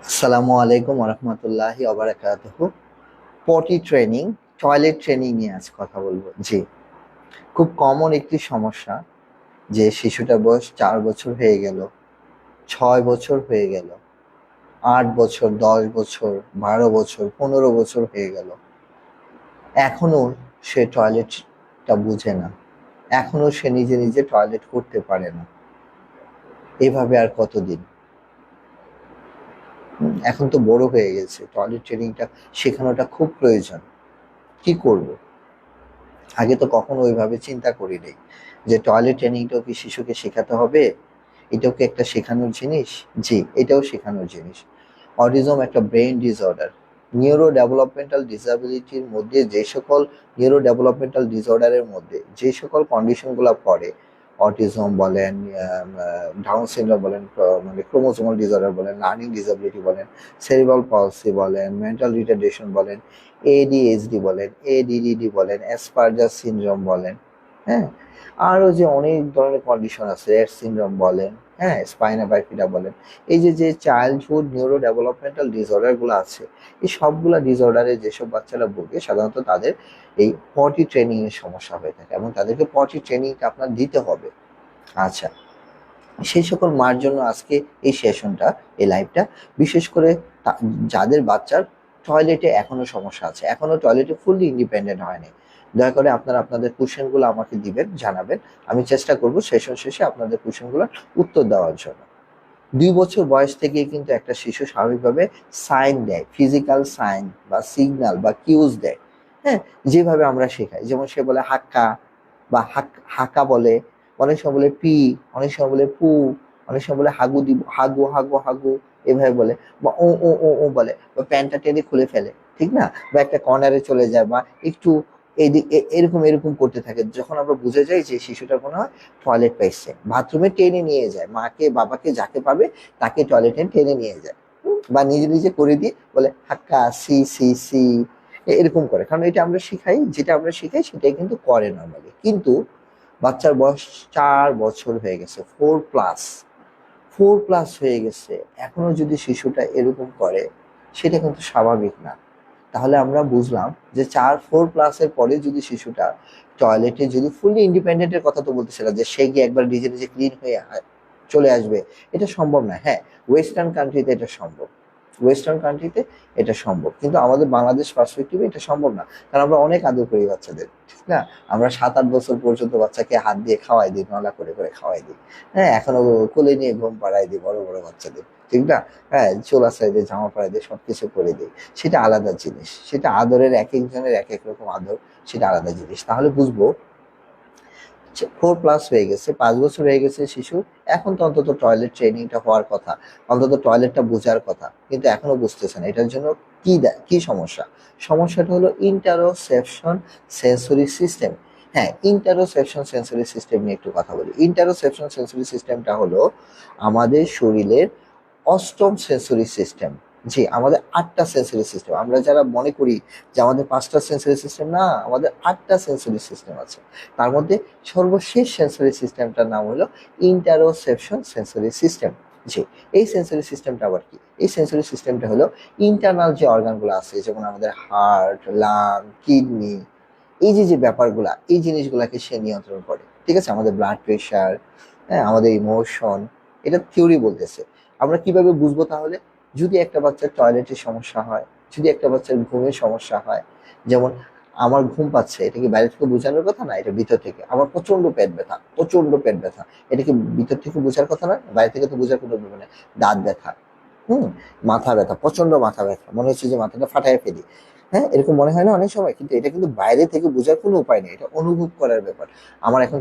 আসসালামু আলাইকুম রহমতুল্লাহি ওবারাকাতুহু। পটি ট্রেনিং, টয়লেট ট্রেনিং নিয়ে আজ কথা বলবো। জি, খুব কমন একটি সমস্যা যে শিশুটার বয়স 4 বছর হয়ে গেল, 6 বছর হয়ে গেল, 8 বছর, 10 বছর, 12 বছর, 15 বছর হয়ে গেল, এখনো সে টয়লেটটা বুঝে না, এখনো সে নিজে নিজে টয়লেট করতে পারে না। এভাবে আর কতদিন? এখন তো বড় হয়ে গেছে, টয়লেট ট্রেনিংটা শেখানোটা খুব প্রয়োজন। কি করব? আগে তো কখনো ওইভাবে চিন্তা করি নাই যে টয়লেট ট্রেনিংটাও কি শিশুকে শেখাতে হবে। এটাও কি একটা শেখানোর জিনিস? জি, এটাও শেখানোর জিনিস। অটিজম একটা ব্রেন ডিসঅর্ডার। নিউরো ডেভেলপমেন্টাল ডিসাবিলিটির মধ্যে যে সকল নিউরো ডেভেলপমেন্টাল ডিসঅর্ডারের মধ্যে যে সকল কন্ডিশনগুলো পড়ে, অটিজম বলেন, ডাউন সিনড্রোম বলেন, মানে ক্রোমোসোমাল ডিসঅর্ডার বলেন, লার্নিং ডিসাবিলিটি বলেন, সেরিব্রাল পলসি বলেন, মেন্টাল রিটার্ডেশন বলেন, এডিএইচডি বলেন, এডিডিডি বলেন, অ্যাসপারজার সিনড্রোম বলেন, হ্যাঁ, আরো যে অনেক ধরনের কন্ডিশন আছে, রেট সিনড্রোম বলেন, হ্যাঁ, স্পাইনা বাইফিডা বলেন। এই যে যে চাইল্ডহুড নিউরো ডেভেলপমেন্টাল ডিসঅর্ডার গুলো আছে, এই সবগুলা ডিসঅর্ডারে যেসব বাচ্চারা ভোগে সাধারণত তাদের এই পটি ট্রেনিং এর সমস্যা হয়ে থাকে এবং তাদেরকে পটি ট্রেনিংটা আপনার দিতে হবে। আচ্ছা, সেই সকল মার জন্য আজকে এই সেশনটা, এই লাইভটা, বিশেষ করে যাদের বাচ্চার টয়লেটে এখনো সমস্যা আছে, এখনো টয়লেটে ফুললি ইন্ডিপেন্ডেন্ট হয়নি, দয়া করে আপনারা আপনাদের কোশ্চেনগুলো আমাকে দিবেন, জানাবেন। আমি চেষ্টা করব সেশন শেষে আপনাদের কোশ্চেনগুলোর উত্তর দেওয়ার জন্য। 2 বছর বয়স থেকে কিন্তু একটা শিশু স্বাভাবিকভাবে সাইন দেয়, ফিজিক্যাল সাইন বা সিগন্যাল বা কিউজ দেয়। হ্যাঁ, যেভাবে আমরা শেখাই, যেমন সে বলে হাক্কা বা হাকা বলে, অনেক সময় বলে পি, অনেক সময় বলে পু, অনেক সময় বলে হাগু দিব, হাগু হাগু হাগু, এভাবে বলে, বা ও ও ও ও বলে, বা প্যান্টটা টেনে খুলে ফেলে, ঠিক না, বা একটা কর্নারে চলে যায়, বা একটু এদিক এরকম এরকম করতে থাকে। যখন আমরা বুঝে যাই যে শিশুটার মনে হয় টয়লেট পাইছে, বাথরুমে টেনে নিয়ে যায়, মাকে বাবাকে যাকে পাবে তাকে টয়লেটে টেনে নিয়ে যায়। বা নিজে নিজে করে দিয়ে বলে হাক্কা সি সি সি, এরকম করে, কারণ এটা আমরা শিখাই, যেটা আমরা শিখাই সেটাই কিন্তু করে নর্মালি। কিন্তু বাচ্চার বয়স 4 বছর হয়ে গেছে, 4+, 4+ হয়ে গেছে, এখনো যদি শিশুটা এরকম করে, সেটা কিন্তু স্বাভাবিক না। তাহলে আমরা বুঝলাম যে 4-4+ এর পরে যদি শিশুটা টয়লেটে যদি ফুললি ইন্ডিপেন্ডেন্টের কথা তো বলতেছে না যে সে গিয়ে একবার নিজে নিজে ক্লিন হয়ে চলে আসবে, এটা সম্ভব না। হ্যাঁ, ওয়েস্টার্ন কান্ট্রিতে এটা সম্ভব, ওয়েস্টার্ন কান্ট্রিতে এটা সম্ভব, কিন্তু আমাদের বাংলাদেশ পার্সপেক্টিভে এটা সম্ভব না। কারণ আমরা অনেক আদর করি বাচ্চাদের, ঠিক না? আমরা 7-8 বছর পর্যন্ত বাচ্চাকে হাত দিয়ে খাওয়াই দিই, নলা করে করে খাওয়াই দিই। হ্যাঁ, এখনো কোলে নিয়ে ঘুম পাড়াই দিই বড় বড় বাচ্চাদের, ঠিক না? হ্যাঁ, চুল আঁচড়াই দিই, জামা পরাই দিই, সবকিছু করে দিই। সেটা আলাদা জিনিস, সেটা আদরের এক একজনের এক এক রকম আদর, সেটা আলাদা জিনিস। তাহলে বুঝবো 4+ হয়ে গেছে, 5 বছর হয়ে গেছে শিশু, এখন তো অন্তত টয়লেট ট্রেনিংটা হওয়ার কথা, অন্তত টয়লেটটা বোঝার কথা, কিন্তু এখনো বুঝতেছে না। এটার জন্য কি সমস্যা? সমস্যাটা হলো ইন্টারোসেপশন সেন্সরি সিস্টেম। হ্যাঁ, ইন্টারোসেপশন সেন্সরি সিস্টেম নিয়ে একটু কথা বলি। ইন্টারোসেপশন সেন্সরি সিস্টেমটা হলো আমাদের শরীরের অষ্টম সেন্সরি সিস্টেম। জি, আমাদের 8টা সেন্সরি সিস্টেম। আমরা যারা মনে করি যে আমাদের 5টা সেন্সরি সিস্টেম, না, আমাদের 8টা সেন্সরি সিস্টেম আছে। তার মধ্যে সর্বশেষ সেন্সরি সিস্টেমটার নাম হলো ইন্টারোসেপশন সেন্সরি সিস্টেম। জি, এই সেন্সরি সিস্টেমটা আবার কি? এই সেন্সরি সিস্টেমটা হলো ইন্টারনাল যে অর্গানগুলো আছে, যেমন আমাদের হার্ট, লাং, কিডনি, এই যে যে ব্যাপারগুলা, এই জিনিসগুলাকে সে নিয়ন্ত্রণ করে, ঠিক আছে? আমাদের ব্লাড প্রেশার, হ্যাঁ, আমাদের ইমোশন, এটা থিওরি বলতেছে। আমরা কিভাবে বুঝবো তাহলে? যদি একটা বাচ্চার টয়লেটের সমস্যা হয়, যদি একটা বাচ্চার ঘুমের সমস্যা হয়, যেমন আমার ঘুম পাচ্ছে, এটা কি বাইরে থেকে বোঝানোর কথা না, এটা ভিতর থেকে। আমার প্রচন্ড পেট ব্যথা, প্রচন্ড পেট ব্যথা, এটা কি ভিতর থেকে বোঝার কথা না? বাইরে থেকে তো বোঝার কোনো ব্যাপার না। দাঁত ব্যথা, হুম, মাথা ব্যথা, প্রচন্ড মাথা ব্যথা, মনে হচ্ছে যে মাথাটা ফাটায় ফেলি, হ্যাঁ, এরকম মনে হয় না অনেক সময়? কিন্তু এটা কিন্তু বাইরে থেকে বোঝার কোনো উপায় নেই, এটা অনুভব করার ব্যাপার। আমার এখন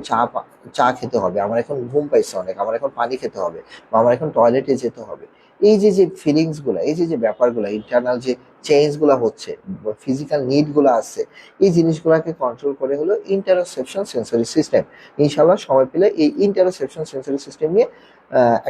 চা খেতে হবে, আমার এখন ঘুম পাইছে অনেক, আমার এখন পানি খেতে হবে, বা আমার এখন টয়লেটে যেতে হবে। এই যে যে ফিলিংস গুলা, এই যে যে ব্যাপারগুলা, ইন্টারনাল যে চেঞ্জ গুলা হচ্ছে, ফিজিক্যাল নিড গুলা আছে, এই জিনিসগুলাকে কন্ট্রোল করে হলো ইন্টারোসেপশন সেন্সরি সিস্টেম। ইনশাল্লাহ সময় পেলে এই ইন্টারোসেপশন সেন্সরি সিস্টেম নিয়ে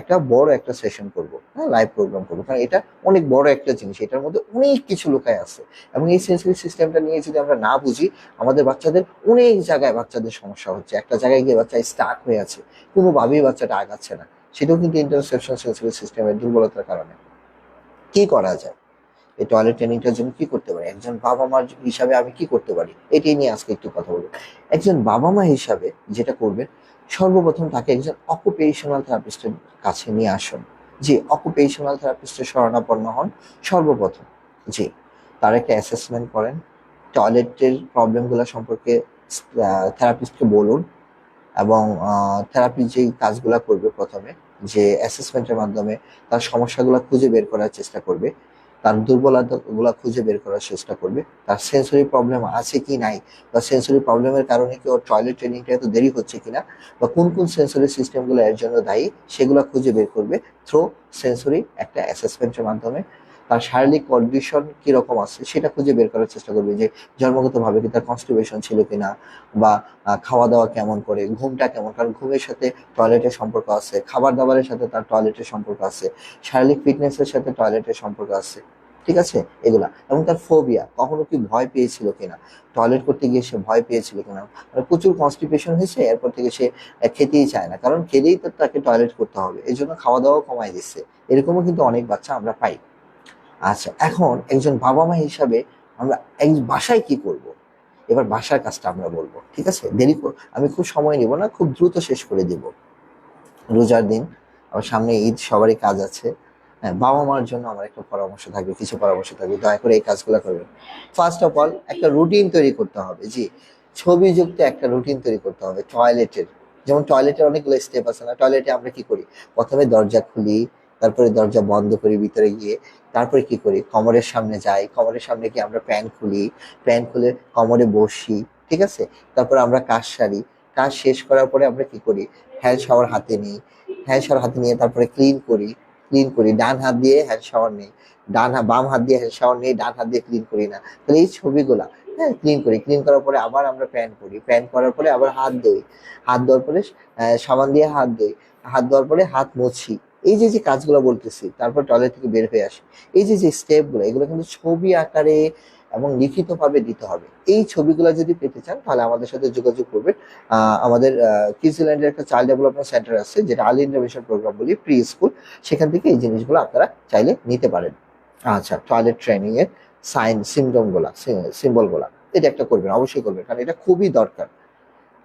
একটা বড় একটা সেশন করব, হ্যাঁ, লাইভ প্রোগ্রাম করবো, কারণ এটা অনেক বড় একটা জিনিস, এটার মধ্যে অনেক কিছু লুকায় আছে। এবং এই সেন্সরি সিস্টেমটা নিয়ে যদি আমরা না বুঝি, আমাদের বাচ্চাদের অনেক জায়গায় বাচ্চাদের সমস্যা হচ্ছে, একটা জায়গায় গিয়ে বাচ্চা স্টাক হয়ে আছে, কোনোভাবেই বাচ্চাটা আগাচ্ছে না, সেটাও কিন্তু ইন্টারসেপশন সেন্সরি সিস্টেমের দুর্বলতার কারণে। কি করা যায়, এই টয়লেট ট্রেনিংটার জন্য কি করতে পারি, একজন বাবা মা হিসাবে আমি কি করতে পারি, এটাই নিয়ে আজকে একটু কথা বলবো। একজন বাবা মা হিসাবে যেটা করবেন, সর্বপ্রথম তাকে একজন অকুপেশনাল থেরাপিস্টের কাছে নিয়ে আসুন। জি, অকুপেশনাল থেরাপিস্টের শরণাপন্ন হন সর্বপ্রথম। জি, তার একটা অ্যাসেসমেন্ট করেন, টয়লেটের প্রবলেমগুলো সম্পর্কে থেরাপিস্টকে বলুন, এবং থেরাপির যেই কাজগুলো করবে প্রথমে, যে অ্যাসেসমেন্টের মাধ্যমে তার সমস্যাগুলো খুঁজে বের করার চেষ্টা করবে, তার দুর্বলতাগুলো খুঁজে বের করার চেষ্টা করবে, তার সেন্সরি প্রবলেম আছে কি নাই, বা সেন্সরি প্রবলেমের কারণে কি ওর টয়লেট ট্রেনিংটা এত দেরি হচ্ছে কিনা, বা কোন কোন সেন্সরি সিস্টেমগুলো এর জন্য দায়ী, সেগুলো খুঁজে বের করবে থ্রু সেন্সরি একটা অ্যাসেসমেন্টের মাধ্যমে। তার শারীরিক কন্ডিশন কিরকম আছে সেটা খুঁজে বের করার চেষ্টা করবে, যে জন্মগতভাবে কি তার কনস্টিপেশন ছিল কিনা, বা খাওয়া দাওয়া কেমন করে, ঘুমটা কেমন, কারণ ঘুমের সাথে টয়লেটের সম্পর্ক আছে, খাবার দাবারের সাথে তার টয়লেটের সম্পর্ক আছে, শারীরিক ফিটনেসের সাথে টয়লেটের সম্পর্ক আছে, ঠিক আছে এগুলা। এবং তার ফোবিয়া, কখনো কি ভয় পেয়েছিল কিনা, টয়লেট করতে গিয়ে সে ভয় পেয়েছিল কিনা, মানে প্রচুর কনস্টিপেশন হয়েছে এরপর থেকে সে খেতেই চায় না, কারণ খেলেই তো তাকে টয়লেট করতে হবে, এই জন্য খাওয়া দাওয়া কমাই দিচ্ছে, এরকমও কিন্তু অনেক বাচ্চা আমরা পাই। আচ্ছা, এখন একজন বাবা মা হিসাবে আমরা এক বাসায় কি করব, এবার বাসার কাজটা আমরা বলবো, ঠিক আছে, আমি খুব সময় নিব না, খুব দ্রুত শেষ করে দিব। রোজার দিন, আমার সামনে ঈদ, সবারই কাজ আছে। হ্যাঁ, বাবা মার জন্য আমার একটা পরামর্শ থাকবে, কিছু পরামর্শ থাকবে, দয়া করে এই কাজগুলো করবেন। ফার্স্ট অফ অল, একটা রুটিন তৈরি করতে হবে। জি, ছবিযুক্ত একটা রুটিন তৈরি করতে হবে টয়লেটের। যেমন টয়লেটের অনেকগুলো স্টেপ আছে না, টয়লেটে আমরা কি করি, প্রথমে দরজা খুলি, তারপরে দরজা বন্ধ করি ভিতরে গিয়ে, তারপরে কি করি, কমরের সামনে যাই, কমরের সামনে গিয়ে আমরা প্যান খুলি, প্যান খুলে কমরে বসি, ঠিক আছে, তারপরে আমরা কাজ সারি, কাজ শেষ করার পরে আমরা কি করি, হ্যান্ড শাওয়ার হাতে নিই, হ্যান্ড শাওয়ার হাতে নিয়ে তারপরে ক্লিন করি, ডান হাত দিয়ে হ্যান্ড শাওয়ার নেই, বাম হাত দিয়ে হ্যান্ড শাওয়ার নেই, ডান হাত দিয়ে ক্লিন করি না, তাহলে এই ছবিগুলা, হ্যাঁ, ক্লিন করার পরে আবার আমরা প্যান করি, প্যান করার পরে আবার হাত ধুই, হাত ধোয়ার পরে সাবান দিয়ে হাত ধুই, হাত ধোয়ার পরে হাত মুছি, এই যে যে কাজগুলো বলতেছি, তারপর টয়লেট থেকে বের হয়ে আসি, এই যে যে স্টেপগুলো, এগুলো কিন্তু ছবি আকারে এবং লিখিতভাবে দিতে হবে। এই ছবিগুলো যদি পেতে চান তাহলে আমাদের সাথে যোগাযোগ করবেন। আমাদের কিডসল্যান্ডের একটা চাইল্ড ডেভেলপমেন্ট সেন্টার আছে, যেটা আর্লি ইন্টারভেনশন প্রোগ্রাম বলি, প্রি স্কুল, সেখান থেকে এই জিনিসগুলো আপনারা চাইলে নিতে পারেন। আচ্ছা, টয়লেট ট্রেনিং এর সিম্বলগুলা, এটা একটা করবেন, অবশ্যই করবেন, কারণ এটা খুবই দরকার।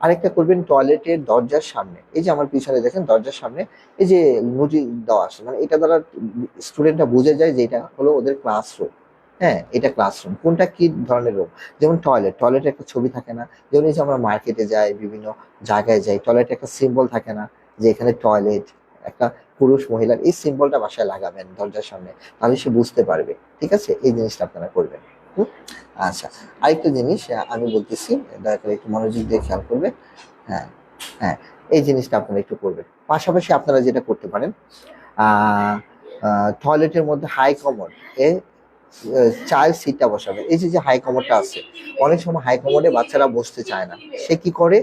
আরেকটা করবেন, টয়লেটের দরজার সামনে, এই যে আমার পিছনে দেখেন দরজার সামনে এই যে নোটিশ দেওয়া আছে, মানে এটা দ্বারা স্টুডেন্টরা বুঝে যায় যে এটা হলো ওদের ক্লাসরুম। হ্যাঁ, এটা ক্লাসরুম, কোনটা কি ধরনের রুম। যেমন টয়লেটের একটা ছবি থাকে না, যেমন এই যে আমরা মার্কেটে যাই, বিভিন্ন জায়গায় যাই, টয়লেটে একটা সিম্বল থাকে না, যে এখানে টয়লেট, একটা পুরুষ মহিলার, এই সিম্বলটা বাসায় লাগাবেন দরজার সামনে, তাহলে সে বুঝতে পারবে, ঠিক আছে, এই জিনিসটা আপনারা করবেন। হুম? আচ্ছা, আরেকটা জিনিস আমি বলতেছি, দয়া করে একটু মনোযোগ দিয়ে খেয়াল করবেন। হ্যাঁ, হ্যাঁ, এই জিনিসটা আপনারা একটু করবেন। পাশাপাশি আপনারা যেটা করতে পারেন, টয়লেটের মধ্যে হাই কমোড এ চাইল্ড সিটটা বসাবেন। এই যে যে হাই কমোডটা আছে, অনেক সময় হাই কমোডে বাচ্চারা বসতে চায় না, সে কি করে,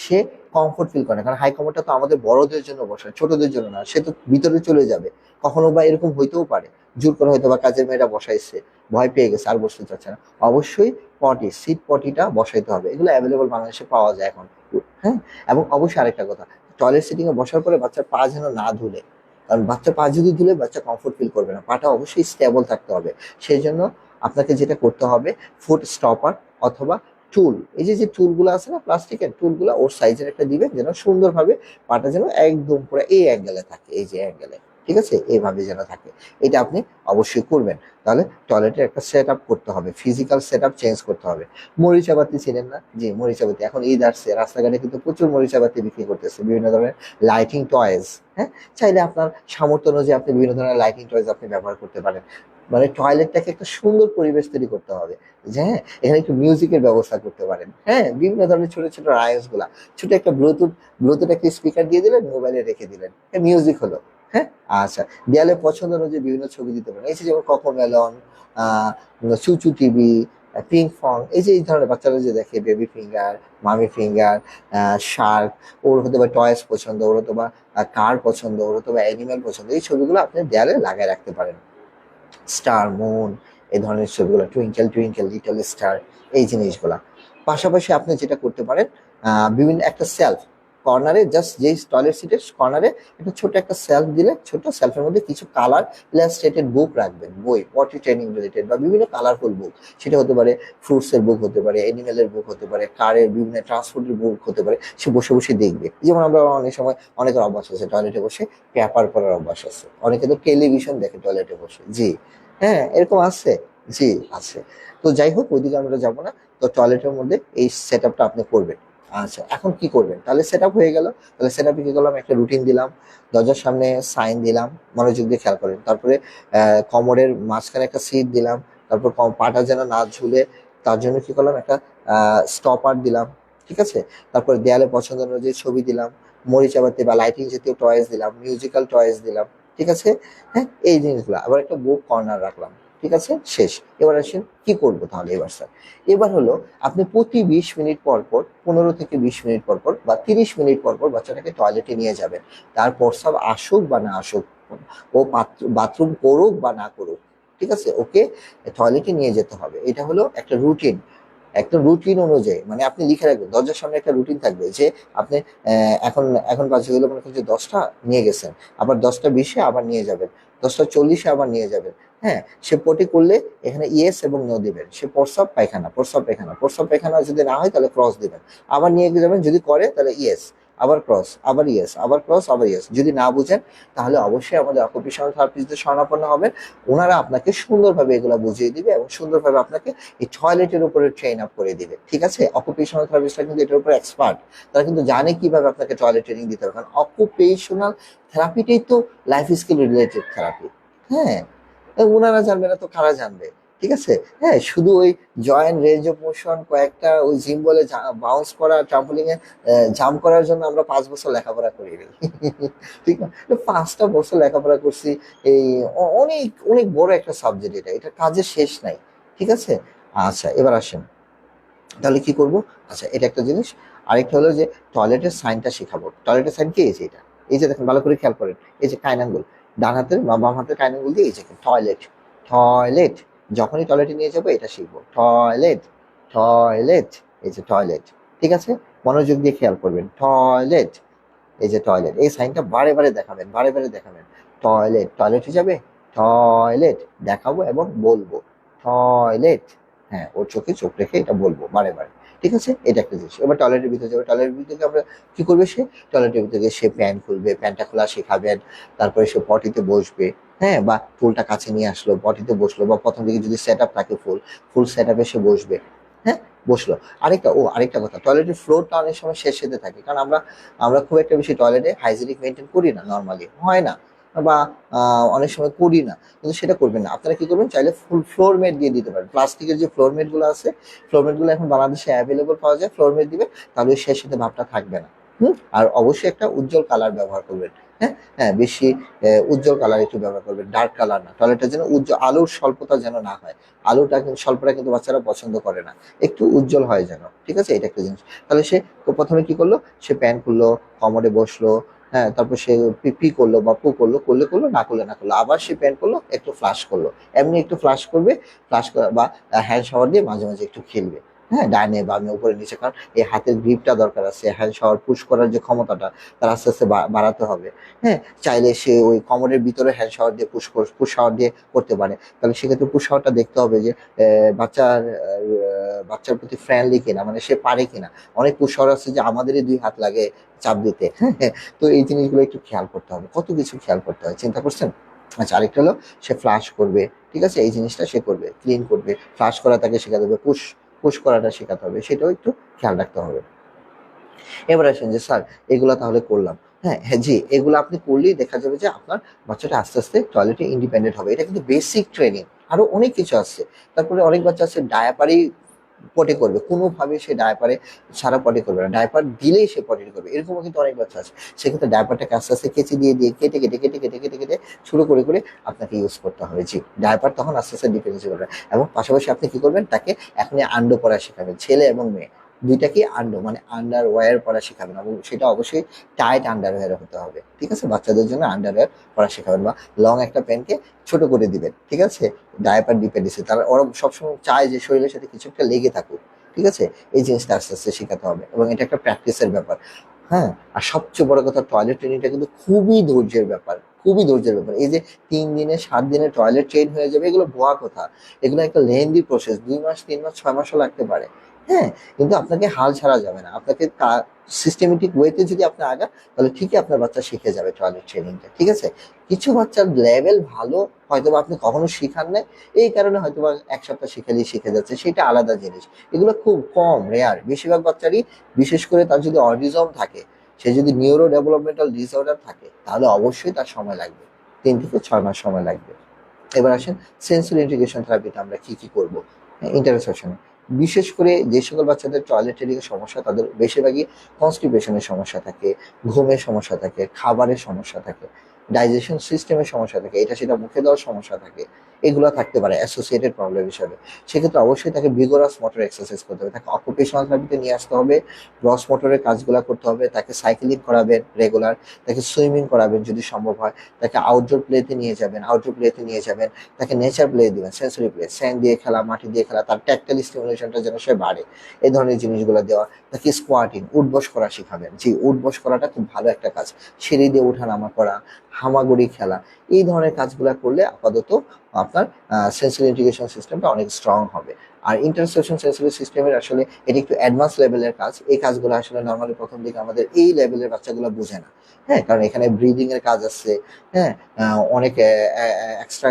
সে কমফোর্ট ফিল করে না, কারণ হাই কমোডটা তো আমাদের বড়দের জন্য বসায়, ছোটদের জন্য না, সে তো ভিতরে চলে যাবে, কখনো বা এরকম হইতেও পারে, জোর করে হয়তো বা কাজের মেয়েরা বসাইছে, ভয় পেয়ে গেছে আর বসতে চাচ্ছে না, অবশ্যই সিট পটিটা বসাইতে হবে, এগুলো অ্যাভেলেবল বাংলাদেশে পাওয়া যায় এখন। হ্যাঁ, এবং অবশ্যই আরেকটা কথা, টয়লেট সিটিং এ বসার পরে বাচ্চার পা যেন না ধুলে, কারণ বাচ্চা পা যদি ধুলে বাচ্চা কমফোর্ট ফিল করবে না, পাটা অবশ্যই স্টেবল থাকতে হবে। সেই জন্য আপনাকে যেটা করতে হবে, ফুট স্টপার অথবা টুল, এই যে যে টুলগুলো আছে না, প্লাস্টিকের টুলগুলো, ওর সাইজের একটা দিবেন, যেন সুন্দরভাবে পাটা যেন একদম পুরো এই অ্যাঙ্গেলে থাকে, এই যে অ্যাঙ্গেলে, ঠিক আছে, এইভাবে যেন থাকে, এটা আপনি অবশ্যই করবেন। তাহলে টয়লেটের একটা সেট আপ করতে হবে, ফিজিক্যাল সেট আপ চেঞ্জ করতে হবে। মরিচাবাতি ছিলেন না, জি, মরিচাবাতি, এখন ঈদ আসছে, রাস্তাঘাটে কিন্তু প্রচুর মরিচাবাতি বিক্রি করতেছে, বিভিন্ন ধরনের লাইটিং টয়েস। হ্যাঁ, চাইলে আপনার সামর্থ্য অনুযায়ী আপনি বিভিন্ন ধরনের লাইটিং টয়েস আপনি ব্যবহার করতে পারেন। মানে টয়লেটটাকে একটা সুন্দর পরিবেশ তৈরি করতে হবে, যে হ্যাঁ, এখানে একটু মিউজিকের ব্যবস্থা করতে পারেন। হ্যাঁ, বিভিন্ন ধরনের ছোট ছোট রাইমস গুলা, ছোট একটা ব্লুটুথ একটা স্পিকার দিয়ে দিলেন, মোবাইলে রেখে দিলেন, মিউজিক হলো। হ্যাঁ, আচ্ছা, দেয়ালে পছন্দ অনুযায়ী বিভিন্ন ছবি দিতে পারেন, এই যে যেমন কোকোমেলন, চুচু টিভি, পিং ফং, এই যে এই ধরনের বাচ্চারা যে দেখে, বেবি ফিঙ্গার, মামি ফিঙ্গার, শার্ক, ওর হতে বা টয়েস পছন্দ, ওর হতে বা কার পছন্দ, ওর হতে বা অ্যানিমেল পছন্দ, এই ছবিগুলো আপনি দেয়ালে লাগায় রাখতে পারেন। স্টার, মুন, এই ধরনের ছবিগুলো, টুইঙ্কেল টুইঙ্কেল লিটল স্টার, এই জিনিসগুলা। পাশাপাশি আপনি যেটা করতে পারেন, বিভিন্ন একটা সেলফ, কর্নারে জাস্ট যেই টয়লেট সিটের কর্নারে একটা ছোট একটা সেলফ দিলে, ছোট সেলফের মধ্যে কিছু কালার ইলাস্ট্রেটেড বুক রাখবেন, বই পটি ট্রেনিং রিলেটেড বা বিভিন্ন কালারফুল বুক। সেটা হতে পারে ফ্রুটসের বুক, হতে পারে অ্যানিমেলের বুক, হতে পারে কারের বিভিন্ন ট্রান্সপোর্টের বুক হতে পারে। সে বসে বসে দেখবে। যেমন আমরা অনেক সময় অনেকের অভ্যাস আছে টয়লেটে বসে পেপার পড়ার অভ্যাস আছে, অনেকে তো টেলিভিশন দেখে টয়লেটে বসে। জি, হ্যাঁ, এরকম আছে। জি, আছে। তো যাই হোক, ওইদিকে আমরা যাবো না। তো টয়লেটের মধ্যে এই সেট আপটা আপনি করবেন। আচ্ছা, এখন কি করবেন? তাহলে সেট আপ হয়ে গেল। তাহলে সেট আপে কি করলাম, একটা রুটিন দিলাম, দরজার সামনে সাইন দিলাম, মনোযোগ দিয়ে খেয়াল করেন। তারপরে কমোডের মাঝখানে একটা সিট দিলাম। তারপর পাটা যেন না ঝুলে তার জন্য কি করলাম, একটা স্টপার দিলাম। ঠিক আছে। তারপর দেয়ালে পছন্দ অনুযায়ী ছবি দিলাম, মরিচাবাতি বা লাইটিং জাতীয় টয়েস দিলাম, মিউজিক্যাল টয়েস দিলাম। ঠিক আছে। হ্যাঁ, এই জিনিসগুলো আবার একটা বুক কর্নার রাখলাম। ঠিক আছে, শেষ। এবার আসেন কি করবো তাহলে এবার স্যার। এবার হলো আপনি প্রতি 20 মিনিট পর পর, 15 থেকে 20 মিনিট পর পর বা 30 মিনিট পর পর বাচ্চাটাকে টয়লেটে নিয়ে যাবেন। তার প্রস্রাব আসুক বা না আসুক, ও বাথরুম করুক বা না করুক, ঠিক আছে, ওকে টয়লেটে নিয়ে যেতে হবে। এটা হলো একটা রুটিন, একটা রুটিন অনুযায়ী। মানে আপনি লিখে রাখবেন, দরজার সামনে একটা রুটিন থাকবে যে আপনি এখন এখন বাজে হলো মনে করছে 10টা, নিয়ে গেছেন, আবার 10টা 20-এ আবার নিয়ে যাবেন, 10টা 40-এ আবার নিয়ে যাবেন। হ্যাঁ, সে পটি করলে এখানে ইয়েস এবং নো দিবেন। সে প্রস্রাব পায়খানা, প্রস্রাব পায়খানা, প্রস্রাব পায়খানা যদি না হয় তাহলে ক্রস দিবেন, আবার নিয়ে যাবেন। যদি করে তাহলে ইয়েস, আবার ক্রস, আবার ইয়েস, আবার ক্রস, আবার ইয়েস। যদি না বুঝেন তাহলে অবশ্যই আমাদের অকুপেশনাল থেরাপিস্টদের শরণাপন্ন হবেন। ওনারা আপনাকে সুন্দরভাবে এগুলো বুঝিয়ে দিবে এবং সুন্দরভাবে আপনাকে এই টয়লেটের উপরে ট্রেন আপ করে দিবে। ঠিক আছে। অকুপেশনাল থেরাপিস্টরা কিন্তু এটার উপরে এক্সপার্ট। তারা কিন্তু জানে কিভাবে আপনাকে টয়লেট ট্রেনিং দিতে হবে, কারণ অকুপেশনাল থেরাপিটাই তো লাইফ স্কিল রিলেটেড থেরাপি। হ্যাঁ, ওনারা জানবে না তো কারা জানবে? ঠিক আছে। হ্যাঁ, শুধু ওই জয়েন্ট রেঞ্জ অফ মোশন কয়েকটা ওই জিম বলে বাউন্স করা, ট্রাম্পোলিং এ জাম্প করার জন্য আমরা 5 বছর লেখাপড়া করি নি। ঠিক না? 5টা বছর লেখাপড়া করছি। এই অনেক অনেক বড় একটা সাবজেক্ট এটা, এটা কাজের শেষ নাই। ঠিক আছে। আচ্ছা, এবার আসেন তাহলে কি করব। আচ্ছা, এটা একটা জিনিস। আরেকটা হলো যে টয়লেটের সাইনটা শেখাবো। টয়লেটের সাইন কি? এই যে এটা, এই যে দেখেন, ভালো করে খেয়াল করেন। এই যে কাইন আঙ্গুল, ডান হাতের বা বাম হাতের কাইন আঙ্গুল দিয়ে এই যে টয়লেট, টয়লেট। যখনই টয়লেটে নিয়ে যাবো এটা শিখবো, টয়লেট, টয়লেট, এই যে টয়লেট। ঠিক আছে। মনোযোগ দিয়ে খেয়াল করবেন, টয়লেট, এই যে টয়লেট। এই সাইনটা বারে বারে দেখাবেন, বারে বারে দেখাবেন। টয়লেট, টয়লেটে যাবে, টয়লেট দেখাবো এবং বলবো, টয়লেট। হ্যাঁ, ওর চোখে চোখ রেখে এটা বলবো বারে বারে। ঠিক আছে, এটা একটা জিনিস। এবার টয়লেটের ভিতরে যাবে, টয়লেটের ভিতরে আমরা কি করবে, সে টয়লেটের ভিতরে সে প্যান্ট খুলবে, প্যান্টটা খোলা শেখাবেন। তারপরে সে পটিতে বসবে। হ্যাঁ, বা ফুলটা কাছে নিয়ে আসলো, পটিতে বসলো, বা প্রথম দিকে যদি সেট আপ থাকে ফুল, ফুল সেট আপে সে বসবে। হ্যাঁ, বসলো। আরেকটা কথা, টয়লেটের ফ্লোরটা অনেক সময় শেষে থাকে, কারণ আমরা আমরা খুব একটা বেশি টয়লেটে হাইজেনিক মেনটেন করি না, নর্মালি হয় না, বা অনেক সময় করি না। কিন্তু সেটা করবেন না। আপনারা কি করবেন, চাইলে ফুল ফ্লোর মেট দিয়ে দিতে পারেন। প্লাস্টিকের যে ফ্লোর মেট গুলো আছে, ফ্লোর মেট গুলো এখন বাংলাদেশে অ্যাভেলেবল পাওয়া যায়। ফ্লোর মেট দিবেন, তাহলে ওই শেষেতে ভাবটা থাকবে না। আর অবশ্যই একটা উজ্জ্বল কালার ব্যবহার করবেন। হ্যাঁ, হ্যাঁ, বেশি উজ্জ্বল কালার একটু ব্যবহার করবেন, ডার্ক কালার না। টয়লেটের যেন উজ্জ্বল, আলোর স্বল্পতা যেন না হয়। আলোটা কিন্তু স্বল্পটা কিন্তু বাচ্চারা পছন্দ করে না, একটু উজ্জ্বল হয় যেন। ঠিক আছে, এটা একটা জিনিস। তাহলে সে প্রথমে কি করলো, সে প্যান খুললো, কমোডে বসলো। হ্যাঁ, তারপর সে পি করলো বা পু করলো, করলে করলো, না করলে না করলো। আবার সে প্যান করলো, একটু ফ্লাশ করলো। এমনি একটু ফ্লাশ করবে, ফ্লাশ বা হ্যান্ড শাওয়ার দিয়ে মাঝে মাঝে একটু খেলবে। হ্যাঁ, ডাইনে বামে উপরে নিচে, কারণ এই হাতের গ্রিপটা দরকার আছে। হ্যান্ড শাওয়ার পুশ করার যে ক্ষমতাটা তার আস্তে আস্তে বাড়াতে হবে। হ্যাঁ, চাইলে সে ওই কমরের ভিতরে হ্যান্ড শাওয়ার দিয়ে পুশ শাওয়ার দিয়ে করতে পারে। তাহলে সেক্ষেত্রে পুশ শাওয়ারটা দেখতে হবে যে বাচ্চার প্রতি ফ্রেন্ডলি কিনা, মানে সে পারে কিনা। অনেক পুশ শাওয়ার আছে যে আমাদেরই 2 হাত লাগে চাপ দিতে। হ্যাঁ, তো এই জিনিসগুলো একটু খেয়াল করতে হবে, কত কিছু খেয়াল করতে হয়, চিন্তা করছেন। আচ্ছা, আরেকটা হলো সে ফ্লাশ করবে। ঠিক আছে, এই জিনিসটা সে করবে, ক্লিন করবে। ফ্লাশ করা তাকে শেখাতে হবে, পুশ পুশ করাটা শেখাতে হবে, সেটাও একটু খেয়াল রাখতে হবে। এবার আসেন যে স্যার এগুলা তাহলে করলাম। হ্যাঁ, হ্যাঁ, জি, এগুলো আপনি করলেই দেখা যাবে যে আপনার বাচ্চাটা আস্তে আস্তে টয়লেটে ইন্ডিপেন্ডেন্ট হবে। এটা কিন্তু বেসিক ট্রেনিং। আরো অনেক কিছু আছে। তারপরে অনেক বাচ্চা আছে ডায়াপারেই পটি করবে, কোনোভাবে সে ডায়াপারে ছাড়া পটি করবে না, ডায়াপার দিলেই সে পটি করবে, এরকমও কিন্তু অনেক বাচ্চা আছে। সেক্ষেত্রে ডায়াপারটাকে আস্তে আস্তে কেচি দিয়ে দিয়ে কেটে কেটে কেটে কেটে কেটে কেটে শুরু করে করে আপনাকে ইউজ করতে হবে। জি, ডায়াপার তখন আস্তে আস্তে ডিপেন্ডেন্সি করবে। এবং পাশাপাশি আপনি কি করবেন, তাকে এখনই আন্ডো পড়া শেখাবেন, ছেলে এবং মেয়ে দুইটাকে আন্ডো মানে আন্ডার ওয়্যার পরা শেখাবেন, এবং সেটা অবশ্যই টাইট আন্ডারওয়্যার হতে হবে। ঠিক আছে, বাচ্চাদের জন্য আন্ডারওয়্যার পরা শেখাবেন, বা লং একটা প্যান্টকে ছোট করে দিবেন। ঠিক আছে, ডায়াপার ডিপেন্ডেন্সি, তারা ওরা সবসময় চায় যে শরীরের সাথে কিছু একটা লেগে থাকুক। ঠিক আছে, এই জিনিসটা আস্তে আস্তে শেখাতে হবে, এবং এটা একটা প্র্যাকটিসের ব্যাপার। হ্যাঁ, আর সবচেয়ে বড় কথা টয়লেট ট্রেনিংটা কিন্তু খুবই ধৈর্যের ব্যাপার, খুবই ধৈর্যের ব্যাপার। এই যে 3 দিনে 7 দিনে টয়লেট ট্রেন হয়ে যাবে, এগুলো ভুয়া কথা। এগুলো একটা লেন্দি প্রসেস, 2 মাস 3 মাস 6 মাসও লাগতে পারে। হ্যাঁ, কিন্তু আপনাকে হাল ছাড়া যাবে না, আপনাকে সিস্টেমেটিক ওয়েতে যদি আপনি আগান, তাহলে ঠিকই আপনার বাচ্চা শিখে যাবে টয়লেট ট্রেনিংটা, ঠিক আছে? কিছু বাচ্চার লেভেল ভালো, হয়তো আপনি কখনো শিখান নাই, এই কারণে হয়তো 1 সপ্তাহ শিখালেই শিখে যাচ্ছে, সেটা আলাদা জিনিস। এগুলো খুব কম, রেয়ার। বেশিরভাগ বাচ্চারই, বিশেষ করে তার যদি অটিজম থাকে, সে যদি নিউরো ডেভেলপমেন্টাল ডিসঅর্ডার থাকে, তাহলে অবশ্যই তার সময় লাগবে, 3 থেকে 6 মাস সময় লাগবে। এবার আসেন সেন্সরি ইন্টিগ্রেশন থেরাপিতে আমরা কি কি করবো ইন্টারসেপশনে। বিশেষ করে যে সকল বাচ্চাদের টয়লেট ট্রেনিং এর সমস্যা, তাদের বেশিরভাগই কনস্টিপেশনের সমস্যা থাকে, ঘুমের সমস্যা থাকে, খাবারের সমস্যা থাকে, ডাইজেশন সিস্টেমের সমস্যা থাকে, এটা সেটা মুখে দেওয়ার সমস্যা থাকে, এগুলো থাকতে পারে অ্যাসোসিয়েটেড প্রবলেম হিসাবে। সেক্ষেত্রে অবশ্যই তাকে ভিগোরাস মোটর এক্সারসাইজ করতে হবে, তাকে অকুপেশনাল থেরাপিতে নিয়ে আসতে হবে, গ্রস মোটরের কাজগুলো করতে হবে, তাকে সাইকেলিং করাবেন রেগুলার, তাকে সুইমিং করাবেন যদি সম্ভব হয়, তাকে আউটডোর প্লেতে নিয়ে যাবেন, তাকে নেচার প্লে দিবেন, সেন্সরি প্লে, স্যান্ড দিয়ে খেলা, মাটি দিয়ে খেলা, তার ট্যাক্টাইল স্টিমুলেশনটা যেন সে বাড়ে, এই ধরনের জিনিসগুলো দেওয়া। তাকে স্কোয়াটিং, উঠবস করা শিখাবেন। জি, উঠবস করাটা খুব ভালো একটা কাজ। সিঁড়ি দিয়ে ওঠানামা করা, হামাগুড়ি খেলা, এই ধরনের কাজগুলো করলে আপাতত আপনার সেন্সরি ইন্টিগ্রেশন সিস্টেমটা অনেক স্ট্রং হবে। আর ইন্টারসেপশন সেন্সরি সিস্টেমের আসলে এটি একটু অ্যাডভান্স লেভেলের কাজ। এই কাজগুলো আসলে নর্মালি প্রথম দিকে আমাদের এই লেভেলের বাচ্চাগুলো বুঝে না। হ্যাঁ, কারণ এখানে ব্রিদিং এর কাজ আছে। হ্যাঁ, অনেক এক্সট্রা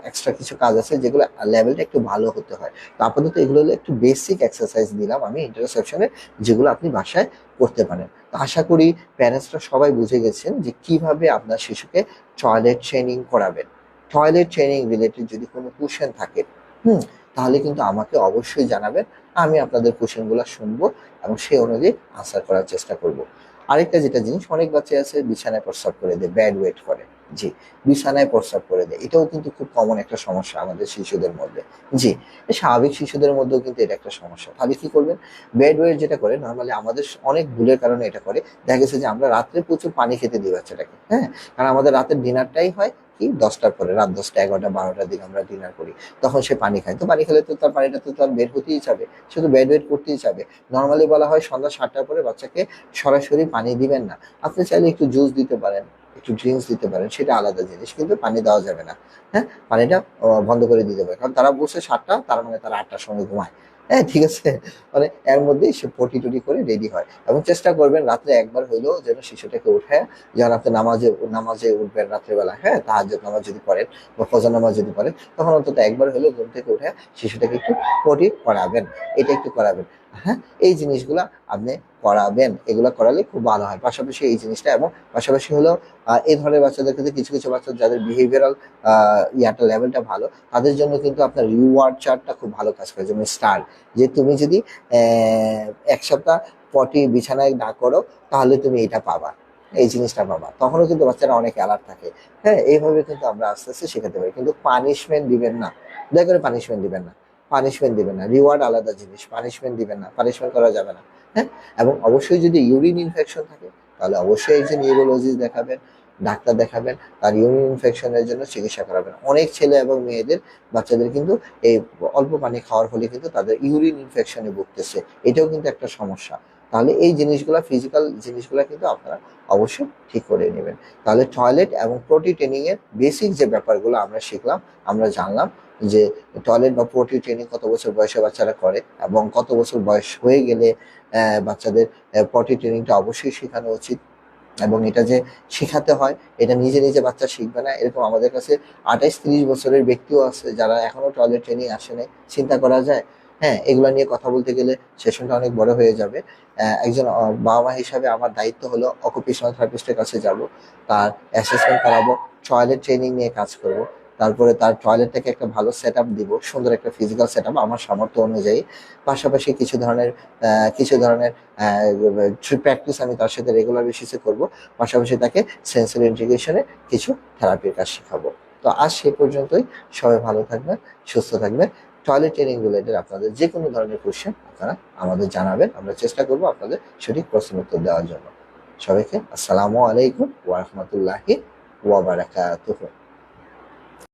এক্সট্রা কিছু কাজ আছে, যেগুলো লেভেলটা একটু ভালো হতে হয়। তো আপাতত এগুলো হলো একটু বেসিক এক্সারসাইজ দিলাম আমি ইন্টারসেপশনে, যেগুলো আপনি বাসায় করতে পারেন। তো আশা করি প্যারেন্টসরা সবাই বুঝে গেছেন যে কিভাবে আপনার শিশুকে টয়লেট ট্রেনিং করাবেন। টয়লেট ট্রেনিং রিলেটেড যদি কোনো কোশ্চেন থাকে, হুম, তাহলে কিন্তু আমাকে অবশ্যই জানাবেন। আমি আপনাদের কোশ্চেনগুলো শুনবো এবং সেই অনুযায়ী আনসার করার চেষ্টা করব। আরেকটা যেটা জিনিস, অনেক বাচ্চা আছে বিছানায় প্রস্রাব করে দেয়, ব্যাড ওয়েট করে। জি, বিছানায় প্রস্রাব করে দেয়, এটাও কিন্তু খুব কমন একটা সমস্যা আমাদের শিশুদের মধ্যে। জি, স্বাভাবিক শিশুদের মধ্যেও কিন্তু এটা একটা সমস্যা। তাহলে কি করবেন? ব্যাড ওয়েট যেটা করে, নর্মালি আমাদের অনেক ভুলের কারণে এটা করে। দেখা গেছে যে আমরা রাত্রে প্রচুর পানি খেতে দিই বাচ্চাটাকে। হ্যাঁ, কারণ আমাদের রাতের ডিনারটাই হয় কি 10টার পরে, রাত 10টা 11টা 12টার দিকে আমরা ডিনার করি। তখন সে পানি খায়, তো পানি খেলে তো তার পানিটা তো তার বের হতেই যাবে, সে তো ব্যাড ওয়েট করতেই যাবে। নর্মালি বলা হয় সন্ধ্যা 7টার পরে বাচ্চাকে সরাসরি পানি দিবেন না। আপনি চাইলে একটু জুস দিতে পারেন, একটু ড্রিঙ্কস দিতে পারেন, সেটা আলাদা জিনিস, কিন্তু পানি দেওয়া যাবে না। হ্যাঁ, পানিটা বন্ধ করে দিতে পারে, কারণ তারা বলছে 7টা, তার মানে তারা 8টার সময় ঘুমায়। হ্যাঁ, ঠিক আছে, মানে এর মধ্যেই সে পটি টটি করে রেডি হয়। এবং চেষ্টা করবেন রাত্রে একবার হইলেও যেন শিশুটাকে উঠে, যখন আপনি নামাজে নামাজে উঠবেন রাত্রেবেলা, হ্যাঁ, তাহাজ্জুদ নামাজ যদি পড়েন বা ফজর নামাজ যদি পড়েন, তখন অন্তত একবার হলেও ঘুম থেকে উঠে শিশুটাকে একটু পটি করাবেন, এটা একটু করাবেন। হ্যাঁ, এই জিনিসগুলা আপনি করাবেন, এগুলো করালে খুব ভালো হয়। পাশাপাশি এই জিনিসটা, এবং পাশাপাশি হলো এই ধরনের বাচ্চাদের ক্ষেত্রে কিছু কিছু বাচ্চা যাদের বিহেভিয়ারাল ইয়াটা লেভেলটা ভালো, তাদের জন্য কিন্তু আপনার রিওয়ার্ড চার্টটা খুব ভালো কাজ করে। যেমন স্টার, যে তুমি যদি 1 সপ্তাহ পটি বিছানায় না করো, তাহলে তুমি এটা পাবা, এই জিনিসটা পাবা। তখনও কিন্তু বাচ্চারা অনেক অ্যালার্ট থাকে। হ্যাঁ, এইভাবে কিন্তু আমরা আস্তে আস্তে শেখাতে পারি। কিন্তু পানিশমেন্ট দিবেন না, দয়া করে পানিশমেন্ট দিবেন না, পানিশমেন্ট দিবেন না। রিওয়ার্ড আলাদা জিনিস, পানিশমেন্ট দিবেন না, পানিশমেন্ট করা যাবে না। হ্যাঁ, এবং অবশ্যই যদি ইউরিন ইনফেকশন থাকে, তাহলে অবশ্যই একজন ইউরোলজিস্ট দেখাবেন, ডাক্তার দেখাবেন, তার ইউরিন ইনফেকশনের জন্য চিকিৎসা করাবেন। অনেক ছেলে এবং মেয়েদের, বাচ্চাদের কিন্তু এই অল্প পানি খাওয়ার ফলে কিন্তু তাদের ইউরিন ইনফেকশনে ভুগতেছে, এটাও কিন্তু একটা সমস্যা। তাহলে এই জিনিসগুলা, ফিজিক্যাল জিনিসগুলা কিন্তু আপনারা অবশ্যই ঠিক করে নেবেন। তাহলে টয়লেট এবং পটি ট্রেনিং এর বেসিক যে ব্যাপারগুলো আমরা শিখলাম, আমরা জানলাম যে টয়লেট বা পটি ট্রেনিং কত বছর বয়সে বাচ্চারা করে, এবং কত বছর বয়স হয়ে গেলে বাচ্চাদের পটি ট্রেনিংটা অবশ্যই শেখানো উচিত। এবং এটা যে শেখাতে হয়, এটা নিজে নিজে বাচ্চা শিখবে না। এরকম আমাদের কাছে 28-30 বছরের ব্যক্তিও আছে যারা এখনো টয়লেট ট্রেনিং আসে নাই, চিন্তা করা যায়? হ্যাঁ, এগুলা নিয়ে কথা বলতে গেলে সেশনটা অনেক বড় হয়ে যাবে। একজন বাবা মা হিসাবে আমার দায়িত্ব হলো অকুপেশনাল থেরাপিস্টের কাছে যাব, তার অ্যাসেসমেন্ট করাবো, টয়লেট ট্রেনিং নিয়ে কাজ করব। তারপরে তার টয়লেটটাকে একটা ভালো সেট আপ দিব, সুন্দর একটা ফিজিক্যাল সেট আপ আমার সামর্থ্য অনুযায়ী। পাশাপাশি কিছু ধরনের প্র্যাকটিস আমি তার সাথে রেগুলার বেসিসে করব। পাশাপাশি তাকে সেন্সরি ইন্টিগ্রেশনে কিছু থেরাপির কাজ শেখাবো। তো আজ সে পর্যন্তই। সবাই ভালো থাকবেন, সুস্থ থাকবেন। টয়লেট ট্রেনিং রিলেটেড আপনাদের যে কোনো ধরনের কোশ্চেন আপনারা আমাদের জানাবেন, আমরা চেষ্টা করব আপনাদের সঠিক প্রশ্নের উত্তর দেওয়ার জন্য। সবাইকে আসসালামু আলাইকুম ওয়া রাহমাতুল্লাহি ওয়া বারাকাতুহু।